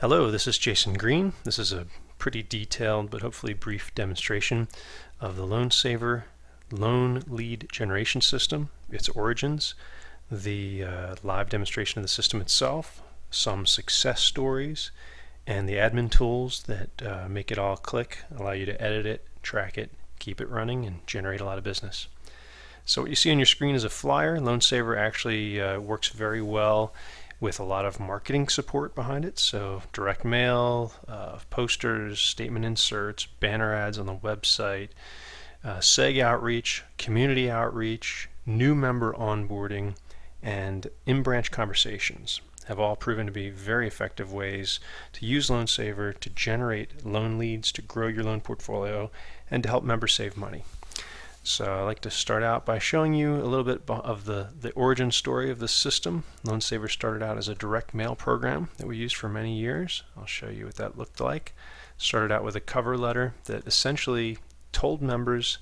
Hello, this is Jason Green. This is a pretty detailed but hopefully brief demonstration of the LoanSaver loan lead generation system, its origins, the live demonstration of the system itself, some success stories, and the admin tools that make it all click, allow you to edit it, track it, keep it running, and generate a lot of business. So what you see on your screen is a flyer. LoanSaver actually works very well with a lot of marketing support behind it. So direct mail, posters, statement inserts, banner ads on the website, SEG outreach, community outreach, new member onboarding, and in-branch conversations have all proven to be very effective ways to use LoanSaver to generate loan leads, to grow your loan portfolio, and to help members save money. So I'd like to start out by showing you a little bit of the origin story of this system. LoanSaver started out as a direct mail program that we used for many years. I'll show you what that looked like. Started out with a cover letter that essentially told members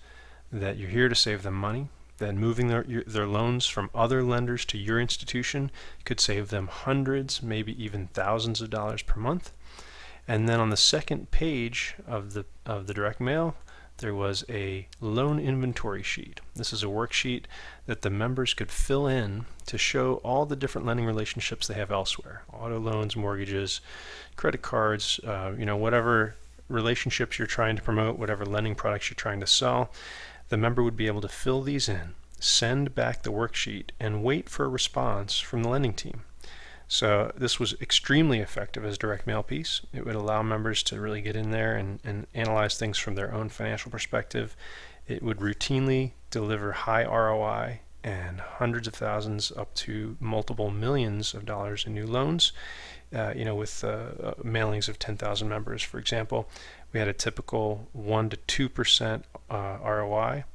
that you're here to save them money, that moving their loans from other lenders to your institution could save them hundreds, maybe even thousands of dollars per month. And then on the second page of the direct mail, there was a loan inventory sheet. This is a worksheet that the members could fill in to show all the different lending relationships they have elsewhere. Auto loans, mortgages, credit cards, whatever relationships you're trying to promote, whatever lending products you're trying to sell, the member would be able to fill these in, send back the worksheet, and wait for a response from the lending team. So this was extremely effective as a direct mail piece. It would allow members to really get in there and analyze things from their own financial perspective. It would routinely deliver high ROI and hundreds of thousands up to multiple millions of dollars in new loans. With mailings of 10,000 members, for example, we had a typical 1 to 2% ROI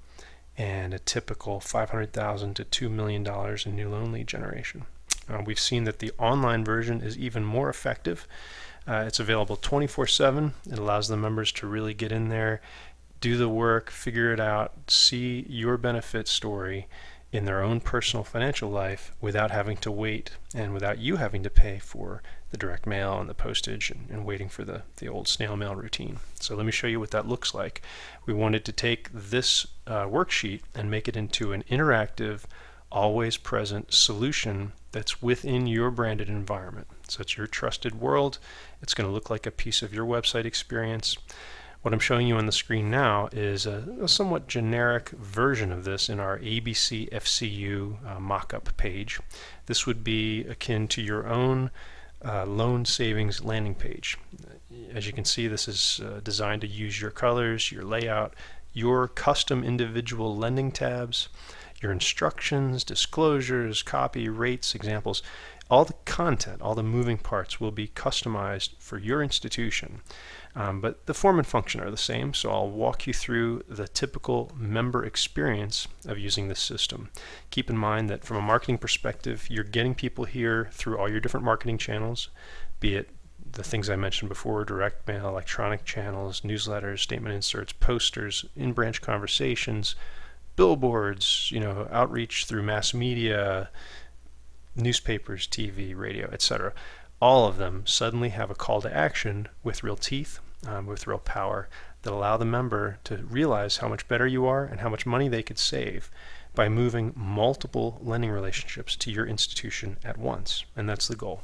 and a typical $500,000 to $2 million in new loan lead generation. We've seen that the online version is even more effective. It's available 24/7. It allows the members to really get in there, do the work, figure it out, see your benefit story in their own personal financial life without having to wait and without you having to pay for the direct mail and the postage and waiting for the old snail mail routine. So let me show you what that looks like. We wanted to take this worksheet and make it into an interactive, always present solution that's within your branded environment. So it's your trusted world. It's going to look like a piece of your website experience. What I'm showing you on the screen now is a somewhat generic version of this in our ABC FCU mock-up page. This would be akin to your own loan savings landing page. As you can see, this is designed to use your colors, your layout, your custom individual lending tabs, your instructions, disclosures, copy, rates, examples. All the content, all the moving parts will be customized for your institution. But the form and function are the same, so I'll walk you through the typical member experience of using this system. Keep in mind that from a marketing perspective, you're getting people here through all your different marketing channels, be it the things I mentioned before, direct mail, electronic channels, newsletters, statement inserts, posters, in-branch conversations, billboards, outreach through mass media, newspapers, TV, radio, etc. All of them suddenly have a call to action with real teeth, with real power, that allow the member to realize how much better you are and how much money they could save by moving multiple lending relationships to your institution at once. And that's the goal.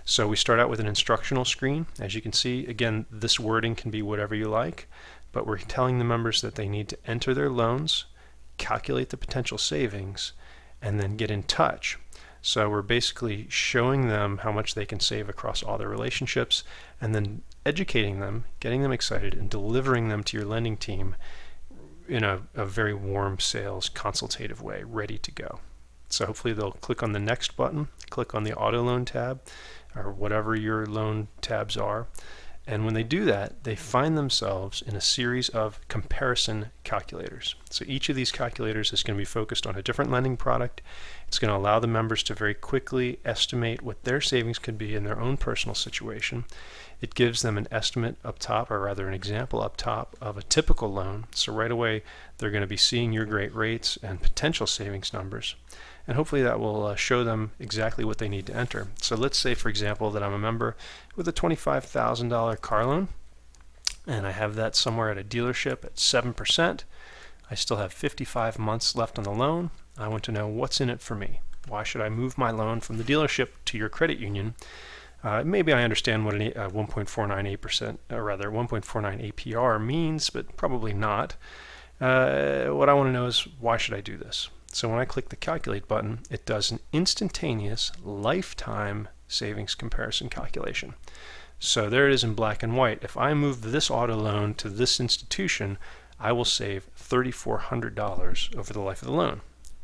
So we start out with an instructional screen. As you can see, again, this wording can be whatever you like, but we're telling the members that they need to enter their loans, calculate the potential savings, and then get in touch. So we're basically showing them how much they can save across all their relationships, and then educating them, getting them excited, and delivering them to your lending team in a very warm sales consultative way, ready to go. So hopefully they'll click on the next button, click on the auto loan tab, or whatever your loan tabs are. And when they do that, they find themselves in a series of comparison calculators. So each of these calculators is going to be focused on a different lending product. It's going to allow the members to very quickly estimate what their savings could be in their own personal situation. It gives them an estimate up top, or rather an example up top, of a typical loan. So right away, they're going to be seeing your great rates and potential savings numbers. and hopefully that will show them exactly what they need to enter. So let's say, for example, that I'm a member with a $25,000 car loan, and I have that somewhere at a dealership at 7%. I still have 55 months left on the loan. I want to know what's in it for me. Why should I move my loan from the dealership to your credit union? Maybe I understand what a 1.49%, or rather 1.49 APR means, but probably not. What I want to know is, why should I do this? So when I click the calculate button, it does an instantaneous lifetime savings comparison calculation. So there it is in black and white. If I move this auto loan to this institution, I will save $3,400 over the life of the loan.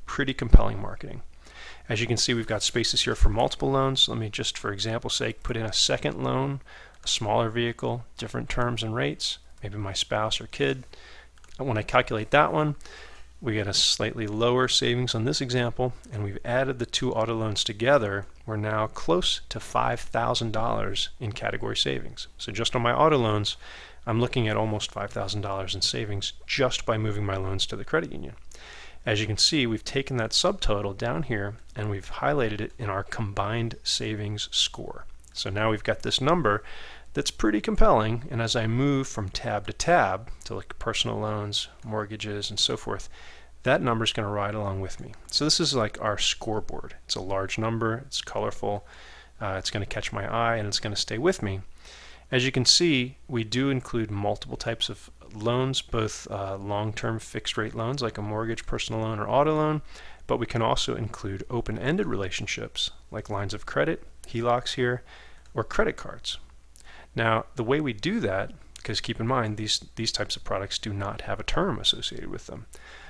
Pretty compelling marketing. As you can see, we've got spaces here for multiple loans. Let me just, for example's sake, put in a second loan, a smaller vehicle, different terms and rates, maybe my spouse or kid. And when I calculate that one, we get a slightly lower savings on this example, and we've added the two auto loans together. We're now close to $5,000 in category savings. So just on my auto loans, I'm looking at almost $5,000 in savings just by moving my loans to the credit union. As you can see, we've taken that subtotal down here and we've highlighted it in our combined savings score. So now we've got this number that's pretty compelling, and as I move from tab to tab to look at personal loans, mortgages, and so forth, that number is going to ride along with me. So this is like our scoreboard. It's a large number, it's colorful, it's going to catch my eye, and it's going to stay with me. As you can see, we do include multiple types of loans, both long-term fixed-rate loans like a mortgage, personal loan, or auto loan, but we can also include open-ended relationships like lines of credit, HELOCs here, or credit cards. Now, the way we do that, because keep in mind, these types of products do not have a term associated with them.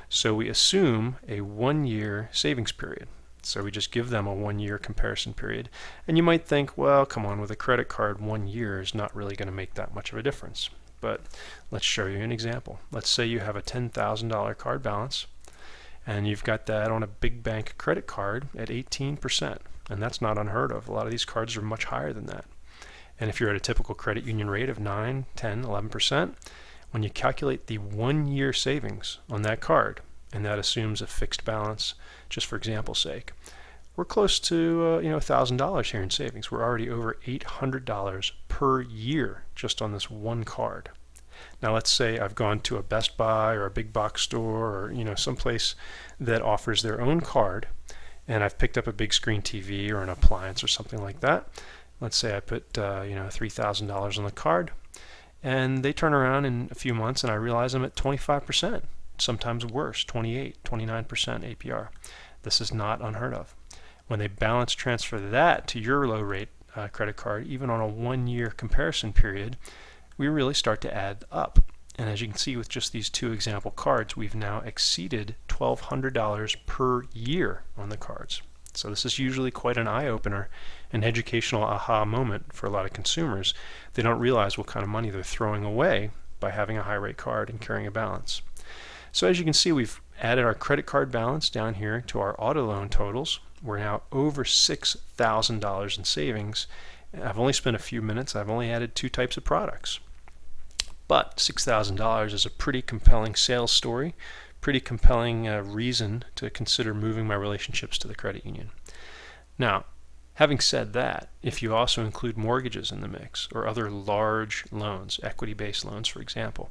So we assume a 1-year savings period. So we just give them a 1-year comparison period. And you might think, well, come on, with a credit card, 1 year is not really going to make that much of a difference. But let's show you an example. Let's say you have a $10,000 card balance, and you've got that on a big bank credit card at 18%. And that's not unheard of. A lot of these cards are much higher than that. And if you're at a typical credit union rate of 9, 10, 11%, when you calculate the 1-year savings on that card, and that assumes a fixed balance, just for example's sake, we're close to $1,000 here in savings. We're already over $800 per year just on this one card. Now let's say I've gone to a Best Buy or a big box store, or someplace that offers their own card, and I've picked up a big screen TV or an appliance or something like that. Let's say I put $3,000 on the card, and they turn around in a few months and I realize I'm at 25%, sometimes worse, 28, 29% APR. This is not unheard of. When they balance transfer that to your low rate credit card, even on a 1-year comparison period, we really start to add up. And as you can see with just these two example cards, we've now exceeded $1,200 per year on the cards. So this is usually quite an eye-opener, an educational aha moment for a lot of consumers. They don't realize what kind of money they're throwing away by having a high-rate card and carrying a balance. So as you can see, we've added our credit card balance down here to our auto loan totals. We're now over $6,000 in savings. I've only spent a few minutes. I've only added 2 types of products. But $6,000 is a pretty compelling sales story, pretty compelling reason to consider moving my relationships to the credit union. Now, having said that, if you also include mortgages in the mix or other large loans, equity-based loans, for example,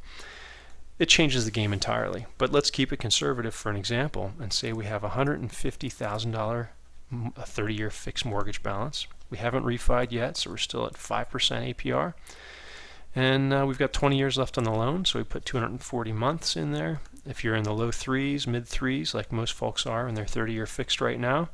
it changes the game entirely. But let's keep it conservative for an example and say we have a $150,000 a 30-year fixed mortgage balance. We haven't refied yet, so we're still at 5% APR. And we've got 20 years left on the loan, so we put 240 months in there. If you're in the low 3s, mid 3s, like most folks are, and they're 30-year fixed right now,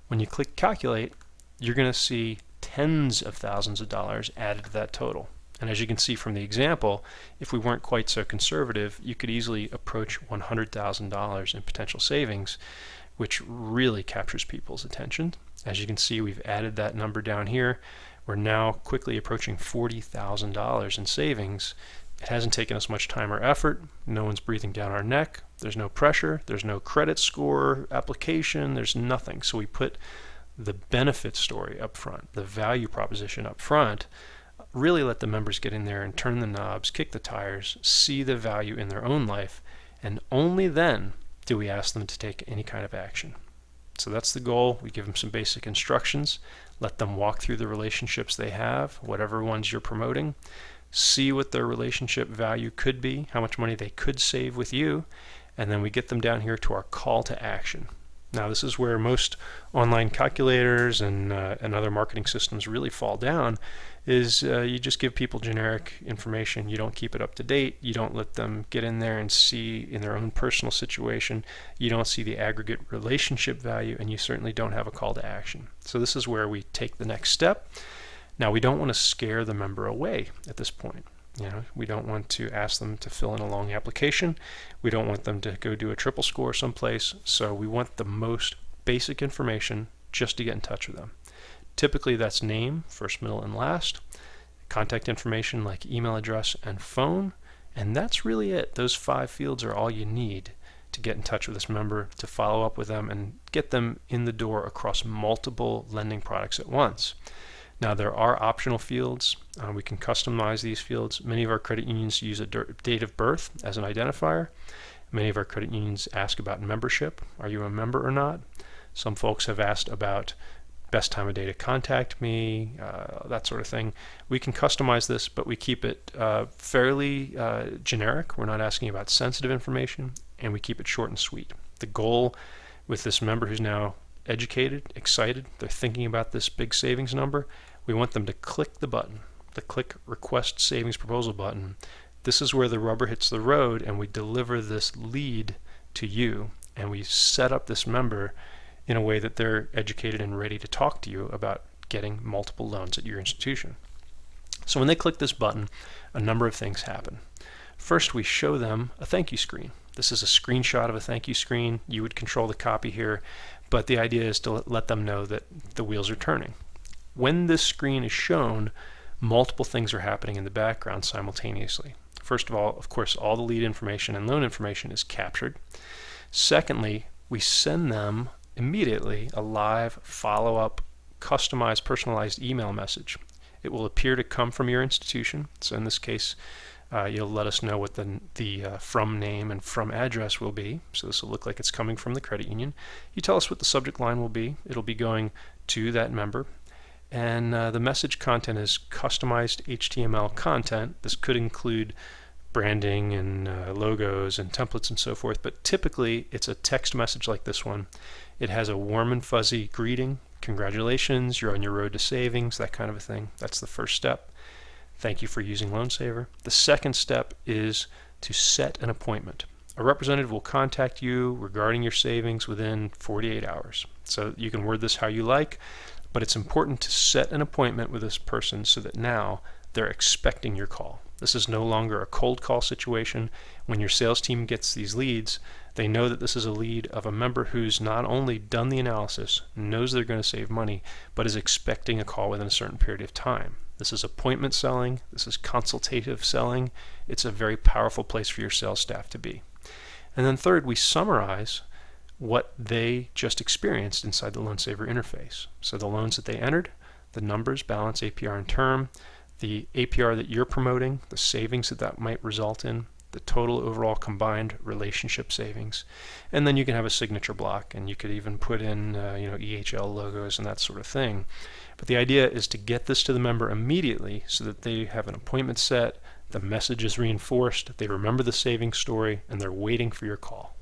when you click calculate, you're going to see tens of thousands of dollars added to that total. And as you can see from the example, if we weren't quite so conservative, you could easily approach $100,000 in potential savings, which really captures people's attention. As you can see, we've added that number down here. We're now quickly approaching $40,000 in savings. It hasn't taken us much time or effort. No one's breathing down our neck. There's no pressure. There's no credit score application. There's nothing. So we put the benefit story up front, the value proposition up front, really let the members get in there and turn the knobs, kick the tires, see the value in their own life, and only then do we ask them to take any kind of action. So that's the goal. We give them some basic instructions, let them walk through the relationships they have, whatever ones you're promoting, see what their relationship value could be, how much money they could save with you, and then we get them down here to our call to action. Now this is where most online calculators and other marketing systems really fall down, is you just give people generic information. You don't keep it up to date. You don't let them get in there and see in their own personal situation. You don't see the aggregate relationship value, and you certainly don't have a call to action. So this is where we take the next step. Now we don't want to scare the member away at this point. We don't want to ask them to fill in a long application. We don't want them to go do a triple score someplace. So we want the most basic information just to get in touch with them. Typically that's name, first, middle, and last, contact information like email address and phone, and that's really it. Those 5 fields are all you need to get in touch with this member, to follow up with them and get them in the door across multiple lending products at once. Now there are optional fields. We can customize these fields. Many of our credit unions use a date of birth as an identifier. Many of our credit unions ask about membership. Are you a member or not? Some folks have asked about best time of day to contact me, that sort of thing. We can customize this, but we keep it fairly generic. We're not asking about sensitive information, and we keep it short and sweet. The goal with this member who's now educated, excited, they're thinking about this big savings number, we want them to click the button, the click request savings proposal button. This is where the rubber hits the road, and we deliver this lead to you, and we set up this member in a way that they're educated and ready to talk to you about getting multiple loans at your institution. So when they click this button, a number of things happen. First, we show them a thank you screen. This is a screenshot of a thank you screen. You would control the copy here, but the idea is to let them know that the wheels are turning. When this screen is shown, multiple things are happening in the background simultaneously. First of all, of course, all the lead information and loan information is captured. Secondly, we send them immediately a live follow-up, customized, personalized email message. It will appear to come from your institution. So in this case, you'll let us know what the from name and from address will be. So this will look like it's coming from the credit union. You tell us what the subject line will be. It'll be going to that member. And the message content is customized HTML content. This could include branding and logos and templates and so forth, but typically it's a text message like this one. It has a warm and fuzzy greeting. Congratulations, you're on your road to savings, that kind of a thing. That's the first step. Thank you for using LoanSaver. The second step is to set an appointment. A representative will contact you regarding your savings within 48 hours. So you can word this how you like, but it's important to set an appointment with this person so that now they're expecting your call. This is no longer a cold call situation. When your sales team gets these leads, they know that this is a lead of a member who's not only done the analysis, knows they're going to save money, but is expecting a call within a certain period of time. This is appointment selling. This is consultative selling. It's a very powerful place for your sales staff to be. And then third, we summarize what they just experienced inside the LoanSaver interface. So the loans that they entered, the numbers, balance, APR, and term, the APR that you're promoting, the savings that might result in, the total overall combined relationship savings, and then you can have a signature block, and you could even put in EHL logos and that sort of thing. But the idea is to get this to the member immediately so that they have an appointment set, the message is reinforced, they remember the savings story, and they're waiting for your call.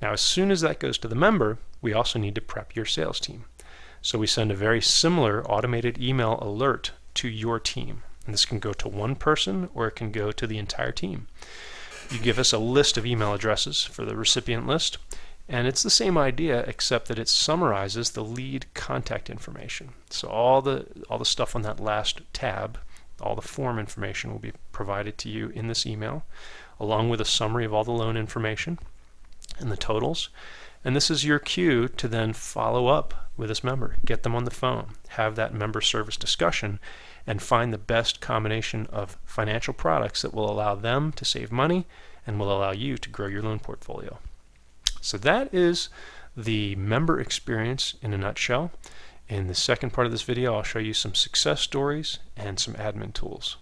Now, as soon as that goes to the member, we also need to prep your sales team. So we send a very similar automated email alert to your team. And this can go to one person or it can go to the entire team. You give us a list of email addresses for the recipient list, and it's the same idea except that it summarizes the lead contact information. So all the stuff on that last tab, all the form information will be provided to you in this email, along with a summary of all the loan information and the totals. And this is your cue to then follow up with this member, get them on the phone, have that member service discussion, and find the best combination of financial products that will allow them to save money and will allow you to grow your loan portfolio. So that is the member experience in a nutshell. In the second part of this video, I'll show you some success stories and some admin tools.